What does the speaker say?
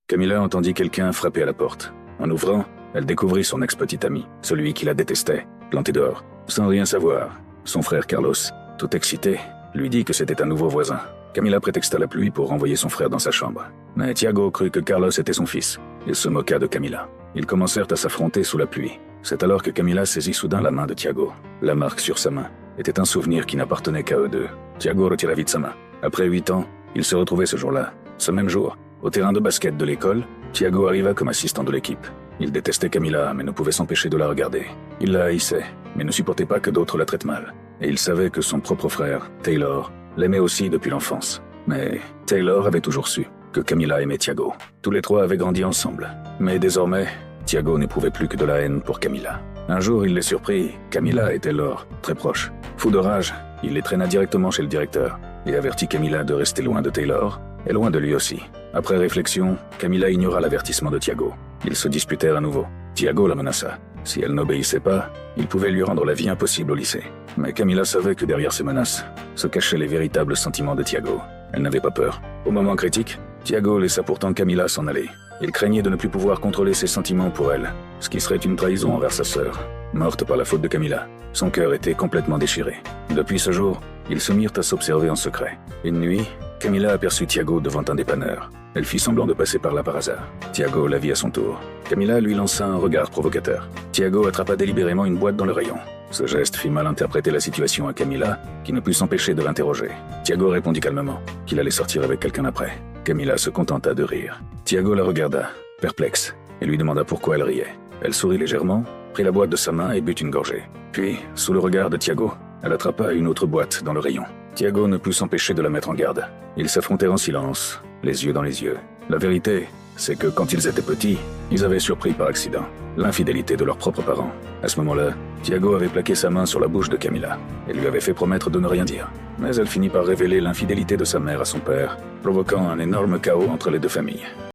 Camilla entendit quelqu'un frapper à la porte. En ouvrant, elle découvrit son ex-petit ami, celui qui la détestait, planté dehors, sans rien savoir. Son frère Carlos, tout excité, lui dit que c'était un nouveau voisin. Camilla prétexta la pluie pour renvoyer son frère dans sa chambre. Mais Tiago crut que Carlos était son fils. Il se moqua de Camilla. Ils commencèrent à s'affronter sous la pluie. C'est alors que Camilla saisit soudain la main de Tiago. La marque sur sa main était un souvenir qui n'appartenait qu'à eux deux. Tiago retira vite sa main. Après 8 ans, ils se retrouvaient ce jour-là. Ce même jour, au terrain de basket de l'école, Tiago arriva comme assistant de l'équipe. Il détestait Camilla, mais ne pouvait s'empêcher de la regarder. Il la haïssait, mais ne supportait pas que d'autres la traitent mal. Et il savait que son propre frère, Taylor, l'aimait aussi depuis l'enfance. Mais Taylor avait toujours su que Camilla aimait Tiago. Tous les trois avaient grandi ensemble. Mais désormais, Tiago n'éprouvait plus que de la haine pour Camilla. Un jour, il les surprit. Camilla et Taylor, très proches. Fou de rage, il les traîna directement chez le directeur et avertit Camilla de rester loin de Taylor et loin de lui aussi. Après réflexion, Camilla ignora l'avertissement de Tiago. Ils se disputèrent à nouveau. Tiago la menaça. Si elle n'obéissait pas, il pouvait lui rendre la vie impossible au lycée. Mais Camilla savait que derrière ces menaces se cachaient les véritables sentiments de Tiago. Elle n'avait pas peur. Au moment critique, Tiago laissa pourtant Camilla s'en aller. Il craignait de ne plus pouvoir contrôler ses sentiments pour elle, ce qui serait une trahison envers sa sœur, morte par la faute de Camilla. Son cœur était complètement déchiré. Depuis ce jour, ils se mirent à s'observer en secret. Une nuit, Camilla aperçut Tiago devant un dépanneur. Elle fit semblant de passer par là par hasard. Tiago la vit à son tour. Camilla lui lança un regard provocateur. Tiago attrapa délibérément une boîte dans le rayon. Ce geste fit mal interpréter la situation à Camilla, qui ne put s'empêcher de l'interroger. Tiago répondit calmement qu'il allait sortir avec quelqu'un après. Camilla se contenta de rire. Tiago la regarda, perplexe, et lui demanda pourquoi elle riait. Elle sourit légèrement, prit la boîte de sa main et but une gorgée. Puis, sous le regard de Tiago, elle attrapa une autre boîte dans le rayon. Tiago ne put s'empêcher de la mettre en garde. Ils s'affrontèrent en silence, les yeux dans les yeux. La vérité, c'est que quand ils étaient petits, ils avaient surpris par accident l'infidélité de leurs propres parents. À ce moment-là, Tiago avait plaqué sa main sur la bouche de Camilla et lui avait fait promettre de ne rien dire. Mais elle finit par révéler l'infidélité de sa mère à son père, provoquant un énorme chaos entre les deux familles.